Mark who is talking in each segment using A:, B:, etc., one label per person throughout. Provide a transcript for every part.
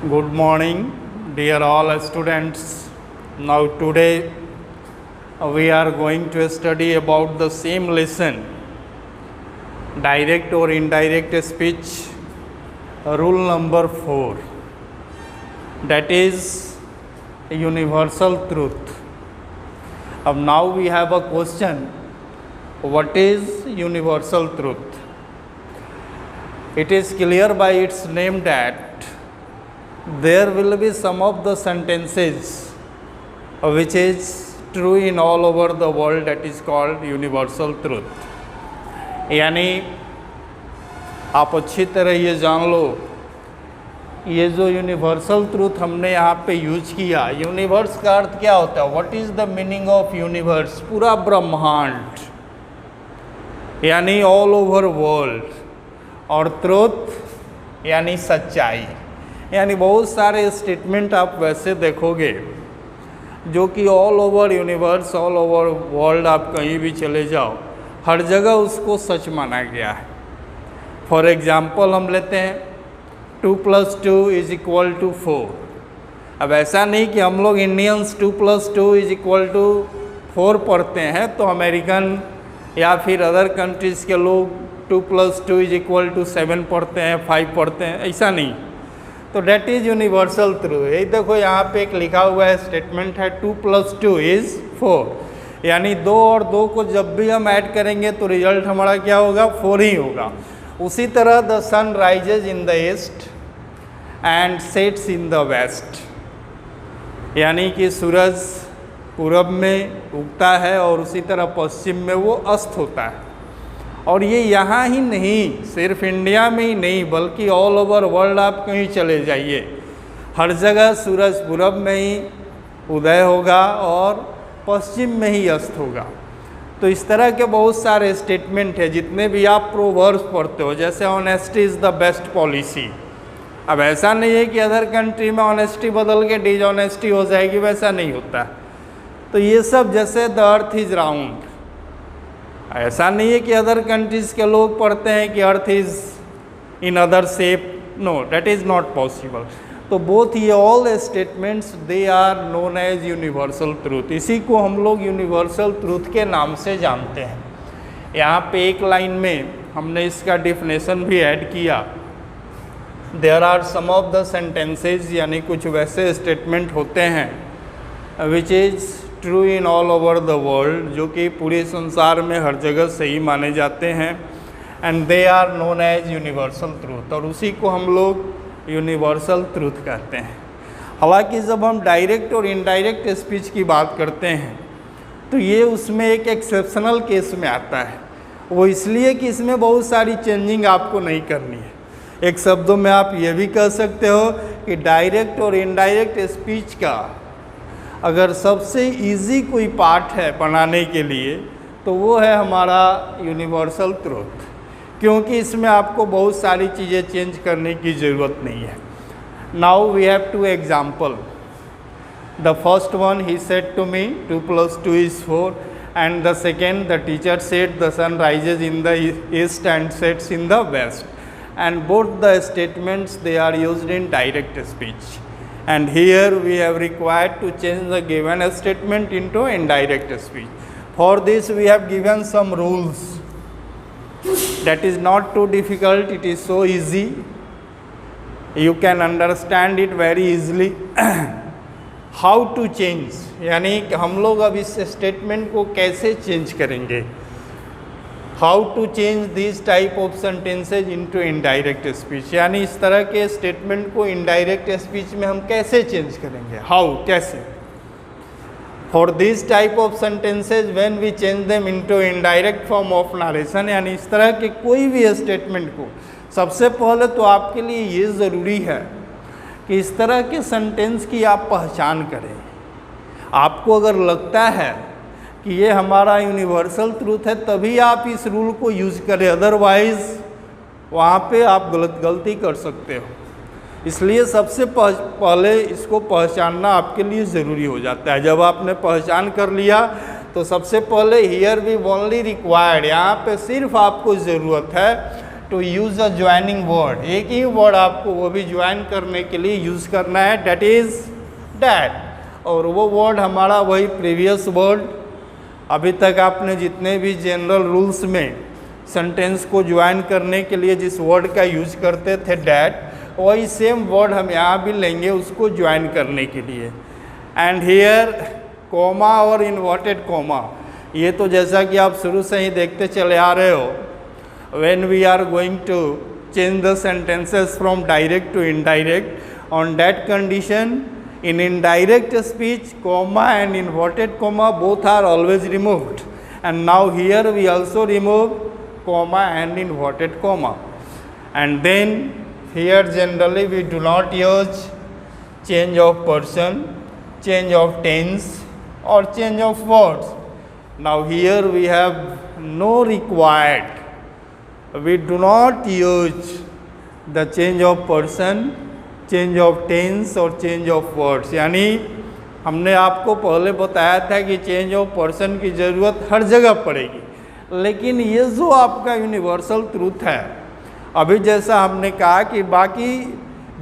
A: Good morning, dear all students. Now today we are going to study about the same lesson, direct or indirect speech, rule number 4. That is universal truth. Now we have a question. What is universal truth? It is clear by its name that there will be some of the sentences which is true in all over the world, that is called universal truth. यानी आप अच्छी तरह ये जान लो, ये जो universal truth हमने यहाँ पे यूज किया, यूनिवर्स का अर्थ क्या होता है? What is the meaning of universe? पूरा ब्रह्मांड, यानी ऑल ओवर वर्ल्ड, और ट्रूथ यानी सच्चाई। यानी बहुत सारे स्टेटमेंट आप वैसे देखोगे जो कि all over universe, all over world, आप कहीं भी चले जाओ, हर जगह उसको सच माना गया है। फॉर एग्ज़ाम्पल हम लेते हैं 2 + 2 = 4। अब ऐसा नहीं कि हम लोग इंडियंस 2 + 2 = 4 पढ़ते हैं तो अमेरिकन या फिर अदर कंट्रीज़ के लोग 2 + 2 = 7 पढ़ते हैं, 5 पढ़ते हैं, ऐसा नहीं। तो डेट इज़ यूनिवर्सल ट्रूथ। यही देखो यहाँ पे एक लिखा हुआ है, स्टेटमेंट है 2 + 2 = 4, यानी 2 और 2 को जब भी हम ऐड करेंगे तो रिजल्ट हमारा क्या होगा? 4 ही होगा। उसी तरह the sun rises in the east and sets in the west, यानी कि सूरज पूरब में उगता है और उसी तरह पश्चिम में वो अस्त होता है। और ये यहाँ ही नहीं, सिर्फ इंडिया में ही नहीं, बल्कि ऑल ओवर वर्ल्ड आप कहीं चले जाइए, हर जगह सूरज पूरब में ही उदय होगा और पश्चिम में ही अस्त होगा। तो इस तरह के बहुत सारे स्टेटमेंट है। जितने भी आप प्रोवर्ब्स पढ़ते हो, जैसे honesty is the best policy. अब ऐसा नहीं है कि अदर कंट्री में ऑनेस्टी बदल के डिसऑनेस्टी हो जाएगी, वैसा नहीं होता। तो ये सब, जैसे द अर्थ इज़ राउंड, ऐसा नहीं है कि अदर कंट्रीज़ के लोग पढ़ते हैं कि earth is in other shape, no, that is not possible. तो बोथ ये all statements they are known as universal truth. इसी को हम लोग यूनिवर्सल ट्रूथ के नाम से जानते हैं। यहाँ पे एक लाइन में हमने इसका डिफिनेशन भी ऐड किया। There are some of the sentences, यानी कुछ वैसे स्टेटमेंट होते हैं which is true in all over the world, जो कि पूरे संसार में हर जगह सही माने जाते हैं, and they are known as universal truth, और उसी को हम लोग यूनिवर्सल ट्रूथ कहते हैं। हालांकि जब हम डायरेक्ट और इनडायरेक्ट स्पीच की बात करते हैं तो ये उसमें एक एक्सेप्शनल केस में आता है। वो इसलिए कि इसमें बहुत सारी चेंजिंग आपको नहीं करनी है। एक शब्दों में आप ये भी कह सकते हो कि डायरेक्ट और इनडायरेक्ट स्पीच का अगर सबसे इजी कोई पार्ट है बनाने के लिए तो वो है हमारा यूनिवर्सल ट्रूथ, क्योंकि इसमें आपको बहुत सारी चीज़ें चेंज करने की ज़रूरत नहीं है। Now we have 2 example. The first one, he said to me 2 + 2 = 4, and the second, the teacher said the sun rises in the east and sets in the west, and both the statements they are used in direct speech. And here we have required to change the given statement into indirect speech. For this we have given some rules. That is not too difficult, it is so easy. You can understand it very easily. How to change, यानी हम लोग अब इस statement को कैसे change करेंगे। How to change this type of sentences into indirect speech, यानी इस तरह के स्टेटमेंट को इनडायरेक्ट स्पीच में हम कैसे चेंज करेंगे। हाउ, कैसे? For this type of sentences when we change them into indirect form of narration, यानी इस तरह के कोई भी स्टेटमेंट को, सबसे पहले तो आपके लिए ये ज़रूरी है कि इस तरह के सेंटेंस की आप पहचान करें। आपको अगर लगता है कि ये हमारा यूनिवर्सल ट्रूथ है तभी आप इस रूल को यूज़ करें, अदरवाइज़ वहाँ पे आप गलती कर सकते हो। इसलिए सबसे पहले इसको पहचानना आपके लिए ज़रूरी हो जाता है। जब आपने पहचान कर लिया तो सबसे पहले हियर वी ओनली रिक्वायर्ड, यहाँ पे सिर्फ आपको ज़रूरत है to use a joining word, एक ही वर्ड आपको वो भी ज्वाइन करने के लिए यूज़ करना है, डेट इज़ डैट। और वो वर्ड हमारा वही प्रीवियस वर्ड, अभी तक आपने जितने भी जनरल रूल्स में सेंटेंस को ज्वाइन करने के लिए जिस वर्ड का यूज करते थे डैट, वही सेम वर्ड हम यहाँ भी लेंगे उसको ज्वाइन करने के लिए। एंड हियर कॉमा और इन्वर्टेड कॉमा, ये तो जैसा कि आप शुरू से ही देखते चले आ रहे हो, when we are going to change the sentences from direct to indirect, on that condition in indirect speech comma and inverted comma both are always removed, and now here we also remove comma and inverted comma. And then here generally we do not use change of person, change of tense or change of words. Now here we have no required, we do not use the change of person, change of tense और change of words. यानी हमने आपको पहले बताया था कि change of person की ज़रूरत हर जगह पड़ेगी, लेकिन ये जो आपका यूनिवर्सल ट्रूथ है, अभी जैसा हमने कहा कि बाकी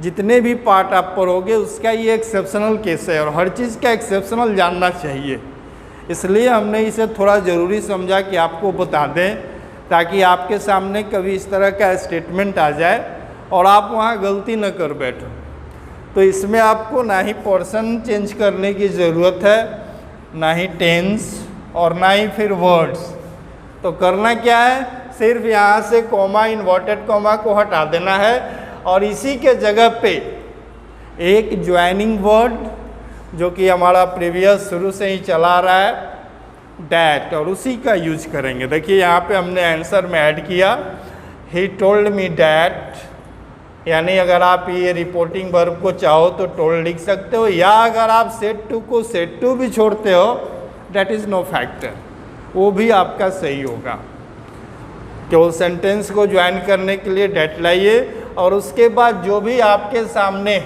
A: जितने भी पार्ट आप पढ़ोगे उसका ये एक्सेप्शनल केस है और हर चीज़ का एक्सेप्शनल जानना चाहिए, इसलिए हमने इसे थोड़ा ज़रूरी समझा कि आपको बता दें, ताकि आपके सामने कभी इस तरह का स्टेटमेंट आ जाए और आप वहाँ गलती न कर बैठो। तो इसमें आपको ना ही पर्सन चेंज करने की ज़रूरत है, ना ही टेंस और ना ही फिर वर्ड्स। तो करना क्या है, सिर्फ यहाँ से कॉमा इन्वर्टेड कॉमा को हटा देना है और इसी के जगह पे एक ज्वाइनिंग वर्ड जो कि हमारा प्रीवियस शुरू से ही चला रहा है डैट, और उसी का यूज करेंगे। देखिए यहाँ पे हमने आंसर में ऐड किया ही टोल्ड मी डैट, यानी अगर आप ये रिपोर्टिंग वर्ब को चाहो तो टोल्ड लिख सकते हो, या अगर आप सेड टू को सेड टू भी छोड़ते हो डैट इज़ नो फैक्टर, वो भी आपका सही होगा। केवल सेंटेंस को ज्वाइन करने के लिए डैट लाइए और उसके बाद जो भी आपके सामने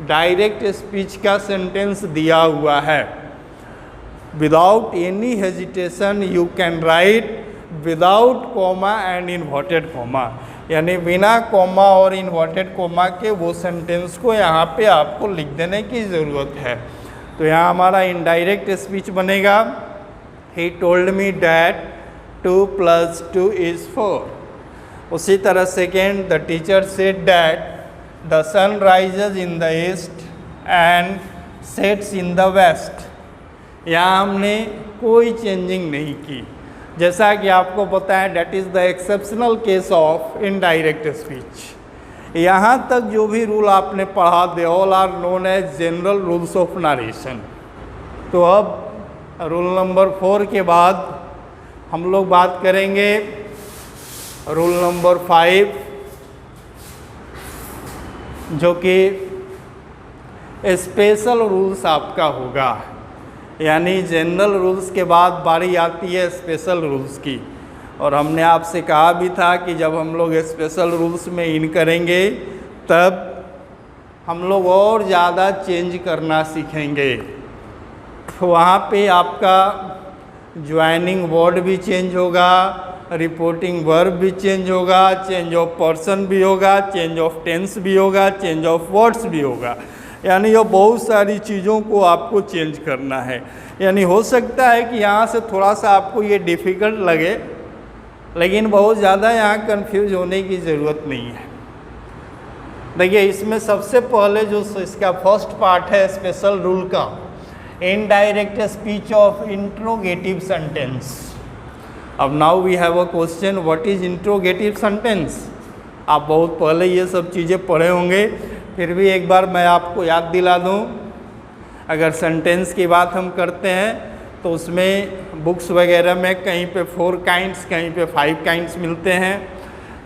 A: डायरेक्ट स्पीच का सेंटेंस दिया हुआ है, without any hesitation you can write without comma and inverted comma, यानी बिना कॉमा और इन्वर्टेड कॉमा के वो सेंटेंस को यहाँ पे आपको लिख देने की ज़रूरत है। तो यहाँ हमारा इनडायरेक्ट स्पीच बनेगा ही टोल्ड मी डैट 2 + 2 = 4। उसी तरह second, the teacher said that the sun rises in the east and sets in the west. यहाँ हमने कोई चेंजिंग नहीं की, जैसा कि आपको पता है that is the exceptional case of indirect speech. यहाँ तक जो भी रूल आपने पढ़ा they all are known as general rules of narration. तो अब रूल नंबर 4 के बाद हम लोग बात करेंगे रूल नंबर 5, जो कि स्पेशल रूल्स आपका होगा। यानी जनरल रूल्स के बाद बारी आती है स्पेशल रूल्स की, और हमने आपसे कहा भी था कि जब हम लोग स्पेशल रूल्स में इन करेंगे तब हम लोग और ज़्यादा चेंज करना सीखेंगे। वहाँ पे आपका ज्वाइनिंग वर्ड भी चेंज होगा, रिपोर्टिंग वर्ब भी चेंज होगा, चेंज ऑफ पर्सन भी होगा, चेंज ऑफ टेंस भी होगा, चेंज ऑफ वर्ड्स भी होगा। यानी ये बहुत सारी चीज़ों को आपको चेंज करना है। यानी हो सकता है कि यहाँ से थोड़ा सा आपको ये डिफ़िकल्ट लगे, लेकिन बहुत ज़्यादा यहाँ कंफ्यूज होने की ज़रूरत नहीं है। देखिए इसमें सबसे पहले जो इसका फर्स्ट पार्ट है स्पेशल रूल का, indirect speech of interrogative sentence. अब now we have a question, what is interrogative sentence? आप बहुत पहले ये सब चीज़ें पढ़े होंगे, फिर भी एक बार मैं आपको याद दिला दूं। अगर सेंटेंस की बात हम करते हैं तो उसमें बुक्स वगैरह में कहीं पे 4 काइंड्स, कहीं पे 5 काइंड्स मिलते हैं,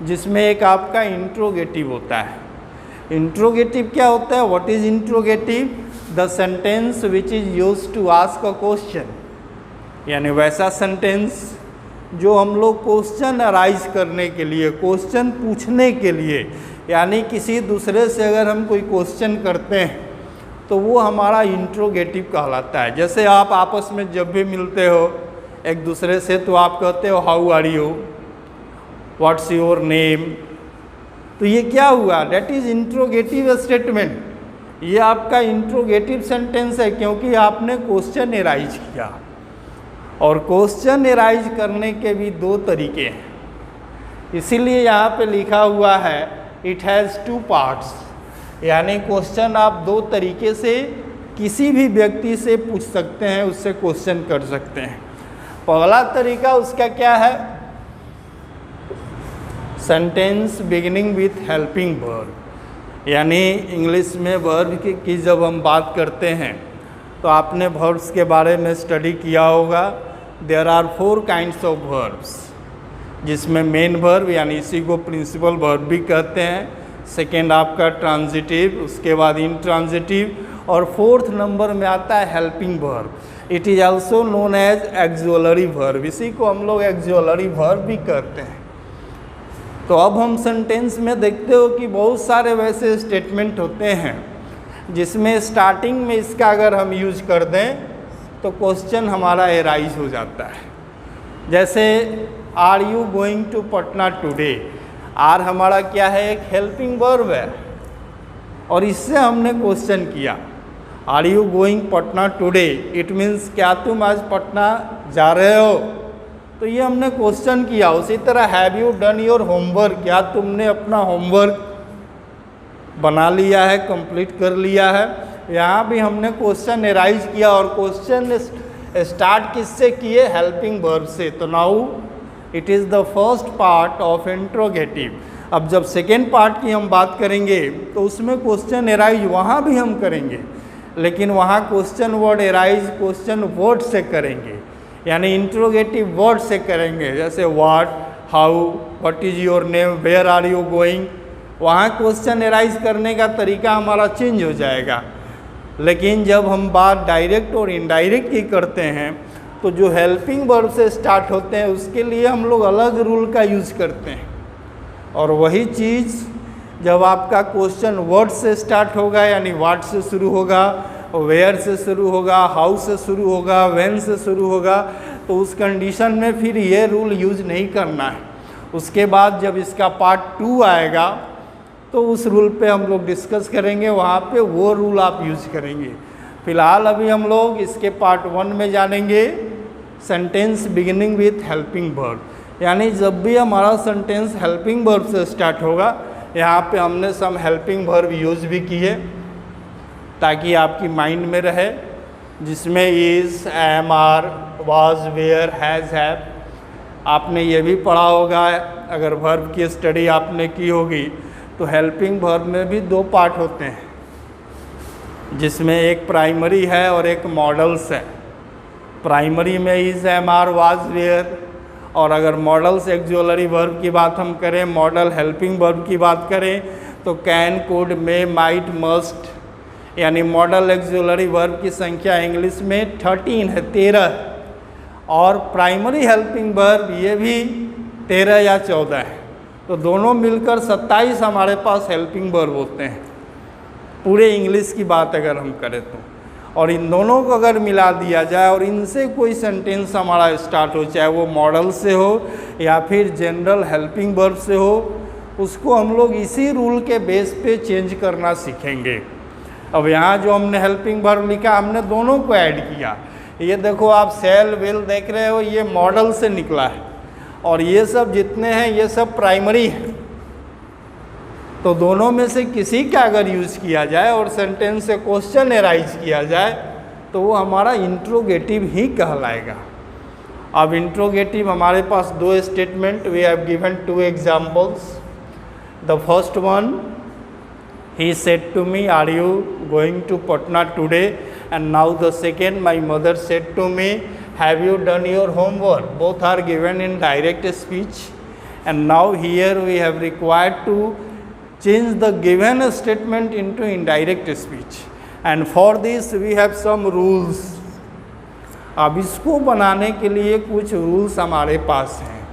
A: जिसमें एक आपका इंट्रोगेटिव होता है। इंट्रोगेटिव क्या होता है? What is interrogative? The sentence which is used to ask a question, यानी वैसा सेंटेंस जो हम लोग क्वेश्चन अराइज करने के लिए, क्वेश्चन पूछने के लिए, यानी किसी दूसरे से अगर हम कोई क्वेश्चन करते हैं तो वो हमारा इंट्रोगेटिव कहलाता है। जैसे आप आपस में जब भी मिलते हो एक दूसरे से तो आप कहते हो how are you, what's your name. तो ये क्या हुआ, डेट इज इंट्रोगेटिव स्टेटमेंट, ये आपका इंट्रोगेटिव सेंटेंस है क्योंकि आपने क्वेश्चन एराइज किया। और क्वेश्चन एराइज करने के भी दो तरीके हैं, इसीलिए यहाँ पे लिखा हुआ है इट हैज़ टू पार्ट्स, यानी क्वेश्चन आप दो तरीके से किसी भी व्यक्ति से पूछ सकते हैं, उससे क्वेश्चन कर सकते हैं। पहला तरीका उसका क्या है, sentence beginning with helping verb, यानी इंग्लिश में वर्ब की जब हम बात करते हैं तो आपने वर्ब्स के बारे में स्टडी किया होगा। There are 4 kinds of verbs, जिसमें मेन वर्ब यानी इसी को प्रिंसिपल वर्ब भी कहते हैं, सेकेंड आपका ट्रांजिटिव, उसके बाद इंट्रांजिटिव, और फोर्थ नंबर में आता है helping verb. It is also known as auxiliary verb, इसी को हम लोग एक्सुअलरी वर्ब भी कहते हैं। तो अब हम सेंटेंस में देखते हो कि बहुत सारे वैसे स्टेटमेंट होते हैं जिसमें स्टार्टिंग में इसका अगर हम यूज कर दें तो क्वेश्चन हमारा एराइज हो जाता है। जैसे are you going to Patna today, are हमारा क्या है, एक हेल्पिंग वर्ब है, और इससे हमने क्वेश्चन किया are you going Patna today, it means क्या तुम आज पटना जा रहे हो, तो ये हमने क्वेश्चन किया। उसी तरह have you done your homework, क्या तुमने अपना होमवर्क बना लिया है, कंप्लीट कर लिया है, यहाँ भी हमने क्वेश्चन एराइज किया। और क्वेश्चन स्टार्ट किससे किए, हेल्पिंग वर्ब से। तो now it is the first part of interrogative. अब जब सेकेंड पार्ट की हम बात करेंगे तो उसमें क्वेश्चन एराइज वहाँ भी हम करेंगे, लेकिन वहाँ question word arise question word से करेंगे, यानी इंट्रोगेटिव वर्ड से करेंगे। जैसे what, how, what is your name, where are you going, वहाँ क्वेश्चन एराइज करने का तरीका हमारा चेंज हो जाएगा। लेकिन जब हम बात डायरेक्ट और इनडायरेक्ट की करते हैं तो जो हेल्पिंग वर्ब से स्टार्ट होते हैं उसके लिए हम लोग अलग रूल का यूज़ करते हैं। और वही चीज़ जब आपका क्वेश्चन वर्ड से स्टार्ट होगा, यानी व्हाट से शुरू होगा, वेयर से शुरू होगा, हाउ से शुरू होगा, व्हेन से शुरू होगा, तो उस कंडीशन में फिर ये रूल यूज़ नहीं करना है। उसके बाद जब इसका पार्ट 2 आएगा तो उस रूल पे हम लोग डिस्कस करेंगे, वहाँ पे वो रूल आप यूज़ करेंगे। फ़िलहाल अभी हम लोग इसके पार्ट 1 में जानेंगे, sentence beginning with helping verb, यानी जब भी हमारा सेंटेंस हेल्पिंग वर्ब से स्टार्ट होगा, यहाँ पे हमने सम हेल्पिंग वर्ब यूज़ भी किए ताकि आपकी माइंड में रहे, जिसमें is, am, are, was, were, has, have. आपने ये भी पढ़ा होगा, अगर वर्ब की स्टडी आपने की होगी तो हेल्पिंग वर्ब में भी 2 पार्ट होते हैं, जिसमें एक प्राइमरी है और एक मॉडल्स है। प्राइमरी में is, am, are, was, were, और अगर मॉडल्स एक्सुअलरी वर्ब की बात हम करें, मॉडल हेल्पिंग वर्ब की बात करें तो can, could, may, might, must, यानी मॉडल एक्सुअलरी वर्ब की संख्या इंग्लिश में 13 है, 13 है। और प्राइमरी हेल्पिंग वर्ब ये भी 13 या 14 है, तो दोनों मिलकर 27 हमारे पास हेल्पिंग वर्ब होते हैं पूरे इंग्लिश की बात अगर हम करें तो। और इन दोनों को अगर मिला दिया जाए और इनसे कोई सेंटेंस हमारा स्टार्ट हो, चाहे वो मॉडल से हो या फिर जनरल हेल्पिंग वर्ब से हो, उसको हम लोग इसी रूल के बेस पे चेंज करना सीखेंगे। अब यहाँ जो हमने हेल्पिंग वर्ब लिखा, हमने दोनों को ऐड किया। ये देखो आप सेल, विल देख रहे हो, ये मॉडल से निकला है, और ये सब जितने हैं ये सब प्राइमरी हैं। तो दोनों में से किसी का अगर यूज़ किया जाए और सेंटेंस से क्वेश्चन एराइज किया जाए तो वो हमारा इंट्रोगेटिव ही कहलाएगा। अब इंट्रोगेटिव हमारे पास 2 statement, we have given 2 examples. The first one, he said to me, are you going to Patna today? And now the second, my mother said to me, have you done your homework? Both are given in direct speech, and now here we have required to change the given statement into indirect speech, and for this we have some rules. अब इसको बनाने के लिए कुछ rules हमारे पास हैं।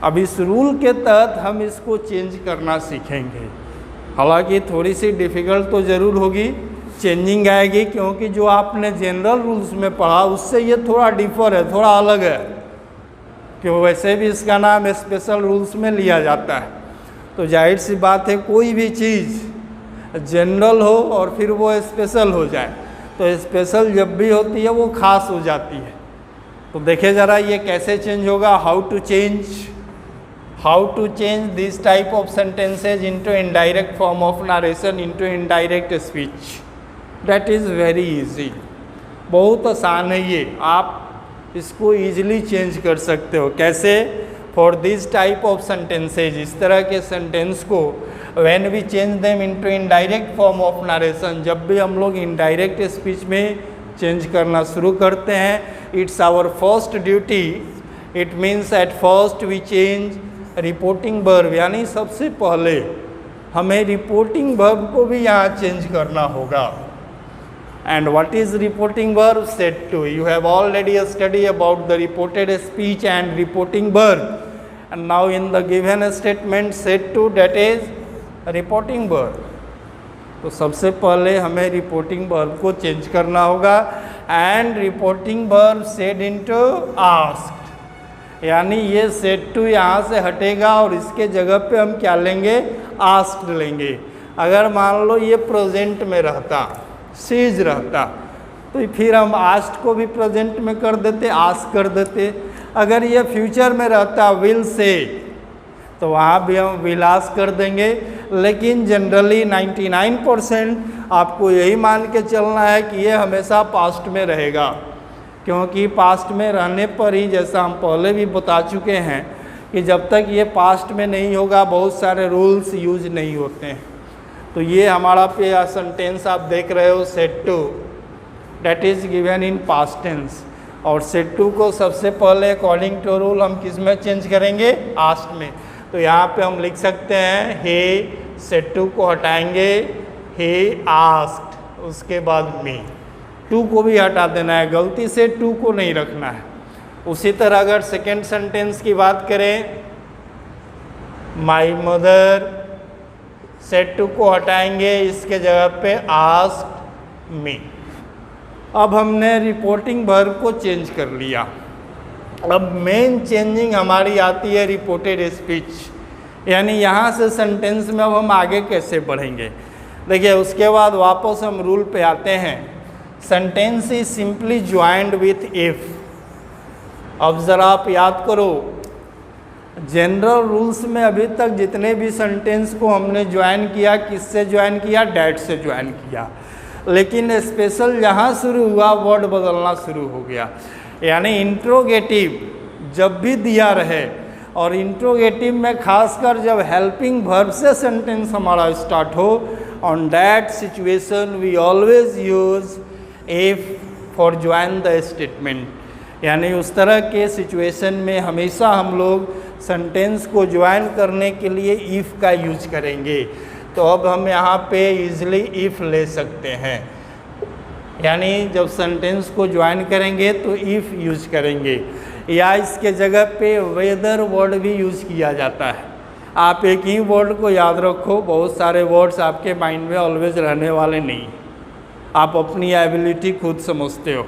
A: अब इस रूल के तहत हम इसको चेंज करना सीखेंगे। हालांकि थोड़ी सी डिफ़िकल्ट तो ज़रूर होगी, चेंजिंग आएगी, क्योंकि जो आपने जनरल रूल्स में पढ़ा उससे ये थोड़ा डिफर है, थोड़ा अलग है। कि वैसे भी इसका नाम स्पेशल रूल्स में लिया जाता है। तो जाहिर सी बात है, कोई भी चीज़ जनरल हो और फिर वो स्पेशल हो जाए, तो स्पेशल जब भी होती है वो खास हो जाती है। तो देखिए ज़रा ये कैसे चेंज होगा, how to change this type of sentences into indirect form of narration into indirect speech. That is very easy, बहुत आसान है ये, आप इसको ईजिली चेंज कर सकते हो। कैसे? For this type of sentences, इस तरह के सेंटेंस को when we change them into indirect form of narration, जब भी हम लोग इनडायरेक्ट स्पीच में चेंज करना शुरू करते हैं, it's our first duty. It means at first we change reporting verb, यानी सबसे पहले हमें रिपोर्टिंग वर्ब को भी यहाँ चेंज करना होगा। And what is reporting verb? Said to. You have already studied about the reported speech and reporting verb. And now in the given statement said to, that is reporting verb. तो सबसे पहले हमें reporting verb को change करना होगा। And reporting verb said into asked, यानी ये said to यहाँ से हटेगा और इसके जगह पे हम क्या लेंगे? आस्क्ड लेंगे। अगर मान लो ये प्रेजेंट में रहता, सीज रहता, तो फिर हम आस्ट को भी प्रेजेंट में कर देते, आस्क कर देते। अगर ये फ्यूचर में रहता, विल से, तो वहाँ भी हम विल आस्क कर देंगे। लेकिन जनरली 99% आपको यही मान के चलना है कि ये हमेशा पास्ट में रहेगा, क्योंकि पास्ट में रहने पर ही, जैसा हम पहले भी बता चुके हैं, कि जब तक ये पास्ट में नहीं होगा बहुत सारे रूल्स यूज नहीं होते हैं। तो ये हमारा पे सेंटेंस आप देख रहे हो, said to, that is given in past tense. और सेड टू को सबसे पहले अकॉर्डिंग टू रूल हम किस में चेंज करेंगे? आस्ट में। तो यहाँ पे हम लिख सकते हैं हे, सेड टू को हटाएंगे, हे आस्क्ड, उसके बाद मी। टू को भी हटा देना है, गलती से टू को नहीं रखना है। उसी तरह अगर सेकेंड सेंटेंस की बात करें, माई मदर, सेड टू को हटाएंगे, इसके जगह पे आस्क्ड मी। अब हमने रिपोर्टिंग वर्ब को चेंज कर लिया। अब मेन चेंजिंग हमारी आती है रिपोर्टेड स्पीच, यानी यहाँ से सेंटेंस में अब हम आगे कैसे बढ़ेंगे। देखिए उसके बाद वापस हम रूल पे आते हैं। Sentence is simply joined with if. अब ज़रा आप याद करो, जनरल रूल्स में अभी तक जितने भी सेंटेंस को हमने ज्वाइन किया, किससे ज्वाइन किया? डैट से ज्वाइन किया। लेकिन स्पेशल जहाँ शुरू हुआ वर्ड बदलना शुरू हो गया, यानी इंट्रोगेटिव जब भी दिया रहे, और इंट्रोगेटिव में खासकर जब हेल्पिंग वर्ब से सेंटेंस हमारा स्टार्ट हो, on that situation we always use if for join the statement. यानी उस तरह के सिचुएशन में हमेशा हम लोग सेंटेंस को ज्वाइन करने के लिए इफ़ का यूज करेंगे। तो अब हम यहाँ पे इजली इफ़ ले सकते हैं, यानी जब सेंटेंस को ज्वाइन करेंगे तो इफ़ यूज करेंगे, या इसके जगह पे वेदर वर्ड भी यूज किया जाता है। आप एक ही वर्ड को याद रखो, बहुत सारे वर्ड्स आपके माइंड में ऑलवेज रहने वाले नहीं, आप अपनी एबिलिटी खुद समझते हो।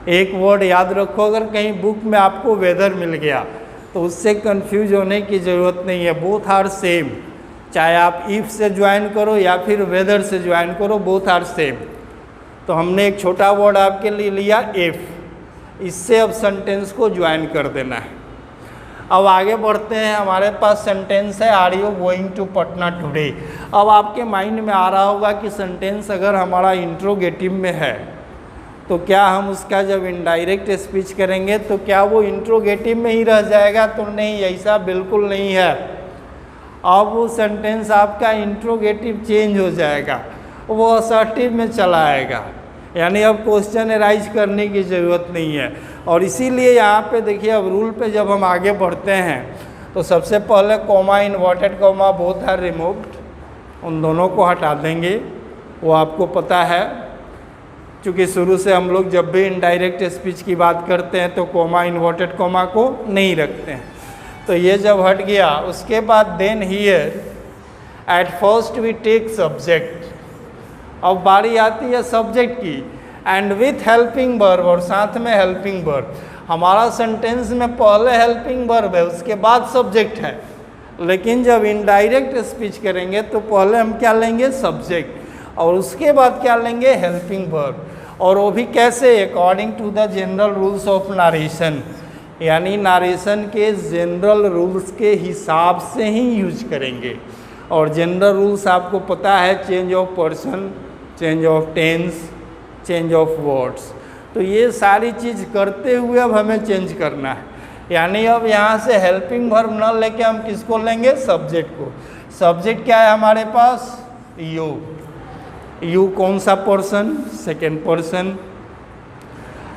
A: एक वर्ड याद रखो, अगर कहीं बुक में आपको वेदर मिल गया तो उससे कंफ्यूज होने की ज़रूरत नहीं है, बोथ आर सेम। चाहे आप इफ़ से ज्वाइन करो या फिर वेदर से ज्वाइन करो, बोथ आर सेम। तो हमने एक छोटा वर्ड आपके लिए लिया इफ़, इससे अब सेंटेंस को ज्वाइन कर देना है। अब आगे बढ़ते हैं, हमारे पास सेंटेंस है are you going to Patna today. अब आपके माइंड में आ रहा होगा कि सेंटेंस अगर हमारा इंट्रोगेटिव में है तो क्या हम उसका जब इनडायरेक्ट स्पीच करेंगे तो क्या वो इंट्रोगेटिव में ही रह जाएगा? तो नहीं, ऐसा बिल्कुल नहीं है। अब वो सेंटेंस आपका इंट्रोगेटिव चेंज हो जाएगा, वो असर्टिव में चला आएगा, यानी अब क्वेश्चन एराइज करने की ज़रूरत नहीं है। और इसीलिए यहाँ पे देखिए, अब रूल पे जब हम आगे बढ़ते हैं तो सबसे पहले comma, inverted comma, both are removed, उन दोनों को हटा देंगे। वो आपको पता है, क्योंकि शुरू से हम लोग जब भी इनडायरेक्ट स्पीच की बात करते हैं तो कॉमा, इन्वर्टेड कॉमा को नहीं रखते हैं। तो ये जब हट गया, उसके बाद then here at first we take subject. अब बारी आती है सब्जेक्ट की, एंड विथ हेल्पिंग वर्ब, और साथ में हेल्पिंग वर्ब। हमारा सेंटेंस में पहले हेल्पिंग वर्ब है, उसके बाद सब्जेक्ट है, लेकिन जब इनडायरेक्ट स्पीच करेंगे तो पहले हम क्या लेंगे, सब्जेक्ट, और उसके बाद क्या लेंगे, हेल्पिंग वर्ब। और वो भी कैसे, according to the general rules of narration, यानी नारेशन के जनरल रूल्स के हिसाब से ही यूज करेंगे। और जनरल रूल्स आपको पता है, change of person, change of tense, change of words. तो ये सारी चीज़ करते हुए अब हमें चेंज करना है, यानी अब यहाँ से हेल्पिंग वर्ब न लेके हम किसको लेंगे, सब्जेक्ट को। सब्जेक्ट क्या है हमारे पास, यू। यू कौन सा person, second person,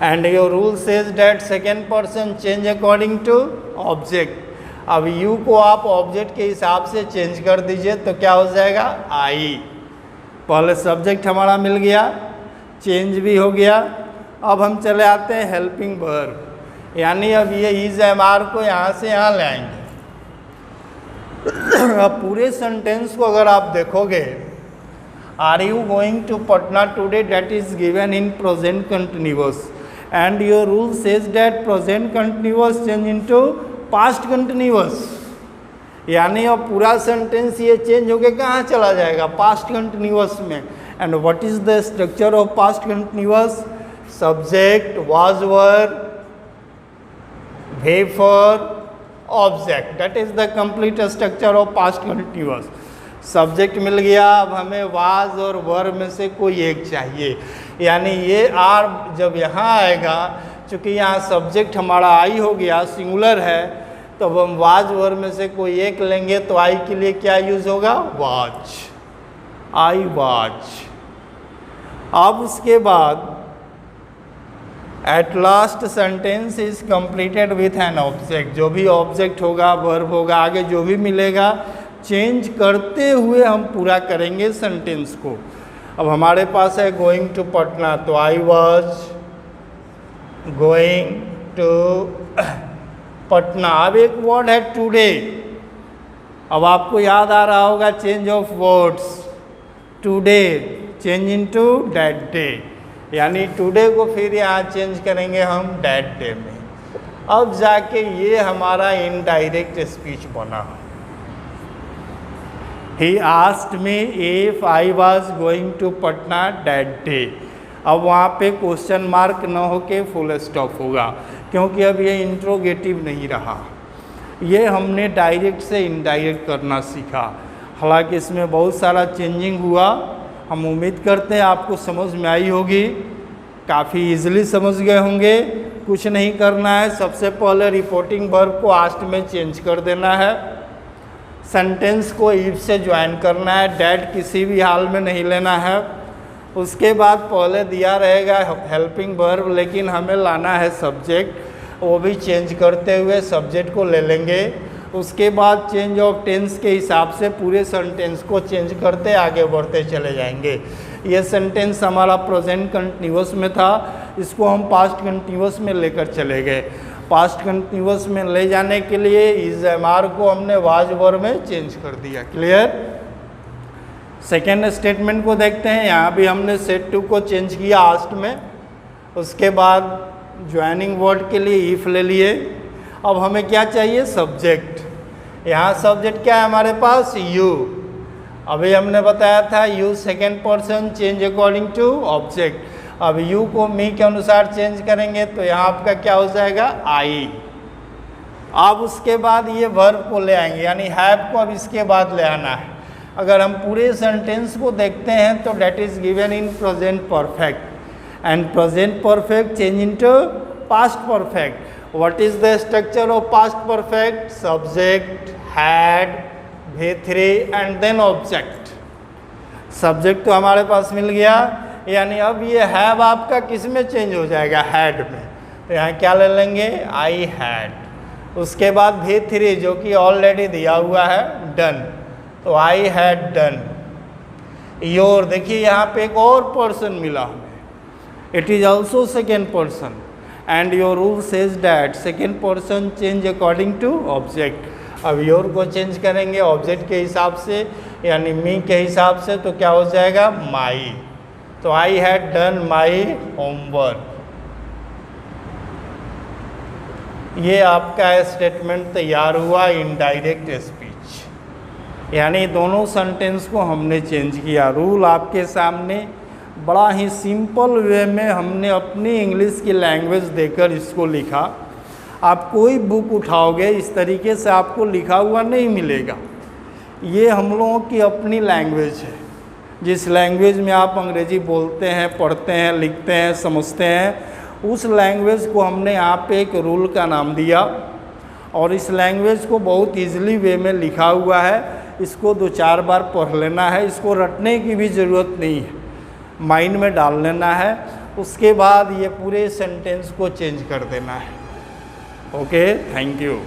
A: and your rule says that second person change according to object. अब यू को आप ऑब्जेक्ट के हिसाब से चेंज कर दीजिए तो क्या हो जाएगा, आई। पहले सब्जेक्ट हमारा मिल गया, चेंज भी हो गया। अब हम चले आते हैं हेल्पिंग वर्ब, यानी अब ये इज एम आर को यहाँ से यहाँ ले आएंगे। अब पूरे सेंटेंस को अगर आप देखोगे, are you going to Patna today, that is given in present continuous, and your rule says that present continuous change into past continuous, यानी अब पूरा सेंटेंस ये चेंज होके कहाँ चला जाएगा, पास्ट कंटिन्यूअस में। And what is the structure of past continuous, subject, was were, verb for object, that is the complete structure of past continuous। Subject मिल गया, अब हमें वाज और वर में से कोई एक चाहिए, यानी ये आर जब यहाँ आएगा, चूँकि यहाँ सब्जेक्ट हमारा आई हो गया, सिंगुलर है, तो अब हम वाज वर में से कोई एक लेंगे तो आई के लिए क्या यूज़ होगा, वॉच, आई वॉच। अब उसके बाद at last sentence is completed with an object, जो भी ऑब्जेक्ट होगा, वर्ब होगा, आगे जो भी मिलेगा चेंज करते हुए हम पूरा करेंगे सेंटेंस को। अब हमारे पास है गोइंग टू पटना, तो I was going to Patna. अब एक वर्ड है टुडे, अब आपको याद आ रहा होगा change of words, today change into that day, यानी टुडे को फिर यहाँ चेंज करेंगे हम दैट डे में। अब जाके ये हमारा इनडायरेक्ट स्पीच बना। He asked me if I was going to Patna that day. अब वहाँ पे क्वेश्चन मार्क न होके फुल स्टॉप होगा, क्योंकि अब ये इंट्रोगेटिव नहीं रहा, ये हमने डायरेक्ट से इनडायरेक्ट करना सीखा। हालांकि इसमें बहुत सारा चेंजिंग हुआ, हम उम्मीद करते हैं आपको समझ में आई होगी, काफ़ी इजीली समझ गए होंगे। कुछ नहीं करना है, सबसे पहले रिपोर्टिंग वर्ब को आस्ट में चेंज कर देना है, सेंटेंस को इफ से ज्वाइन करना है, डैट किसी भी हाल में नहीं लेना है। उसके बाद पहले दिया रहेगा हेल्पिंग वर्ब, लेकिन हमें लाना है सब्जेक्ट, वो भी चेंज करते हुए सब्जेक्ट को ले लेंगे। उसके बाद चेंज ऑफ टेंस के हिसाब से पूरे सेंटेंस को चेंज करते आगे बढ़ते चले जाएंगे। ये सेंटेंस हमारा प्रेजेंट कंटिन्यूअस में था, इसको हम पास्ट कंटिन्यूअस में लेकर चले गए। पास्ट कंटिन्यूअस में ले जाने के लिए इज एम आर को हमने वाज वर्ब में चेंज कर दिया। क्लियर? सेकेंड स्टेटमेंट को देखते हैं। यहाँ भी हमने सेट टू को चेंज किया आस्ट में, उसके बाद ज्वाइनिंग वर्ड के लिए इफ ले लिए। अब हमें क्या चाहिए? सब्जेक्ट। यहाँ सब्जेक्ट क्या है हमारे पास? यू। अभी हमने बताया था you second person change according to object. अब यू को मी के अनुसार चेंज करेंगे तो यहाँ आपका क्या हो जाएगा? आई। अब उसके बाद ये वर्ब को ले आएंगे, यानी हैव को अब इसके बाद ले आना है। अगर हम पूरे सेंटेंस को देखते हैं तो that is given in present perfect, and present perfect change into past perfect. What is the structure of past perfect? Subject, had, V3 and then object. Subject तो हमारे पास मिल गया, यानी अब ये हैव आपका किस में चेंज हो जाएगा? हैड में। तो यहाँ क्या ले लेंगे? I had. उसके बाद V3 जो कि ऑलरेडी दिया हुआ है, डन। तो आई हैड डन। योर, देखिए यहाँ पे एक और पर्सन मिला हमें, it is also second person, and your rule says that second person change according to object. अब योर को चेंज करेंगे ऑब्जेक्ट के हिसाब से, यानी मी के हिसाब से, तो क्या हो जाएगा? माई। तो I had done my homework. ये आपका स्टेटमेंट तैयार हुआ इनडायरेक्ट स्पीच, यानी दोनों सेंटेंस को हमने चेंज किया। रूल आपके सामने बड़ा ही सिंपल वे में हमने अपनी इंग्लिश की लैंग्वेज देकर इसको लिखा। आप कोई बुक उठाओगे इस तरीके से आपको लिखा हुआ नहीं मिलेगा। ये हम लोगों की अपनी लैंग्वेज है। जिस लैंग्वेज में आप अंग्रेजी बोलते हैं, पढ़ते हैं, लिखते हैं, समझते हैं, उस लैंग्वेज को हमने यहाँ पे एक रूल का नाम दिया और इस लैंग्वेज को बहुत ईजिली वे में लिखा हुआ है। इसको 2-4 बार पढ़ लेना है, इसको रटने की भी ज़रूरत नहीं है, माइंड में डाल लेना है। उसके बाद ये पूरे सेंटेंस को चेंज कर देना है। Okay, thank you.